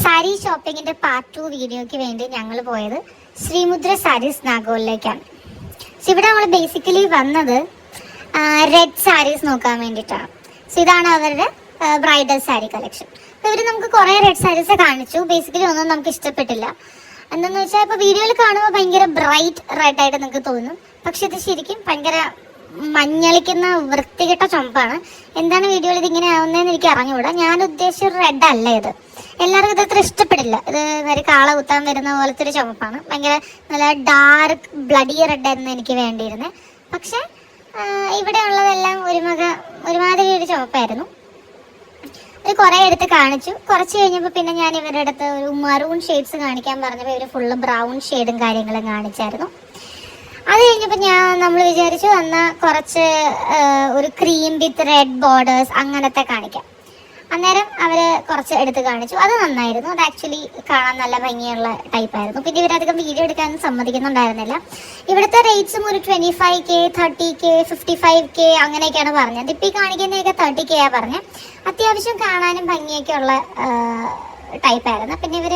Sari ഷോപ്പിങ്ങിന്റെ part 2 വീഡിയോയ്ക്ക് വേണ്ടി ഞങ്ങൾ പോയത് ശ്രീമുദ്ര സാരീസ് നാഗോളിലേക്കാണ്. ഇവിടെ നമ്മൾ ബേസിക്കലി വന്നത് റെഡ് സാരീസ് നോക്കാൻ വേണ്ടിയിട്ടാണ്. ഇതാണ് അവരുടെ ബ്രൈഡൽ സാരി കളക്ഷൻ. ഇവർ നമുക്ക് കുറേ റെഡ് സാരീസ് കാണിച്ചു. ബേസിക്കലി ഒന്നും നമുക്ക് ഇഷ്ടപ്പെട്ടില്ല. എന്താണെന്ന് വെച്ചാൽ ഇപ്പോൾ വീഡിയോയിൽ കാണുമ്പോൾ ഭയങ്കര ബ്രൈറ്റ് റെഡ് ആയിട്ട് നിങ്ങൾക്ക് തോന്നും, പക്ഷെ ഇത് ശരിക്കും ഭയങ്കര മഞ്ഞളിക്കുന്ന വൃത്തികെട്ട ചുമപ്പാണ്. എന്താണ് വീഡിയോയിൽ ഇതിങ്ങനെ ആവുന്നതെന്ന് എനിക്ക് അറിഞ്ഞുകൂടാ. ഞാൻ ഉദ്ദേശിച്ച ഒരു റെഡ് അല്ല ഇത്. എല്ലാവർക്കും ഇത് അത്ര ഇഷ്ടപ്പെടില്ല. ഇത് ഒരു കാള കുത്താൻ വരുന്ന പോലത്തെ ഒരു ചുമപ്പാണ്. ഭയങ്കര നല്ല ഡാർക്ക് ബ്ലഡി റെഡ് ആയിരുന്നു എനിക്ക് വേണ്ടിയിരുന്നത്. പക്ഷെ ഇവിടെ ഉള്ളതെല്ലാം ഒരുമാതിരി ഒരു ചുമപ്പായിരുന്നു. ഇത് കുറേ എടുത്ത് കാണിച്ചു. കുറച്ച് കഴിഞ്ഞപ്പോൾ പിന്നെ ഞാൻ ഇവരുടെ അടുത്ത് ഒരു മറൂൺ ഷെയ്ഡ്സ് കാണിക്കാൻ പറഞ്ഞപ്പോൾ ഇവർ ഫുള്ള് ബ്രൗൺ ഷെയ്ഡും കാര്യങ്ങളും കാണിച്ചായിരുന്നു. അത് കഴിഞ്ഞപ്പോൾ നമ്മൾ വിചാരിച്ചു എന്നാൽ കുറച്ച് ഒരു ക്രീം വിത്ത് റെഡ് ബോർഡേഴ്സ് അങ്ങനത്തെ കാണിക്കാം. അന്നേരം അവർ കുറച്ച് എടുത്ത് കാണിച്ചു. അത് നന്നായിരുന്നു. അത് ആക്ച്വലി കാണാൻ നല്ല ഭംഗിയുള്ള ടൈപ്പായിരുന്നു. പിന്നെ ഇവരധികം വീഡിയോ എടുക്കാനും സമ്മതിക്കുന്നുണ്ടായിരുന്നില്ല. ഇവിടുത്തെ റേറ്റ്സും ഒരു 25K, 30K, 55K അങ്ങനെയൊക്കെയാണ് പറഞ്ഞത്. ഇപ്പോൾ ഈ കാണിക്കുന്നതൊക്കെ 30K പറഞ്ഞത്. അത്യാവശ്യം കാണാനും ഭംഗിയൊക്കെ ഉള്ള ടൈപ്പായിരുന്നു. പിന്നെ ഇവർ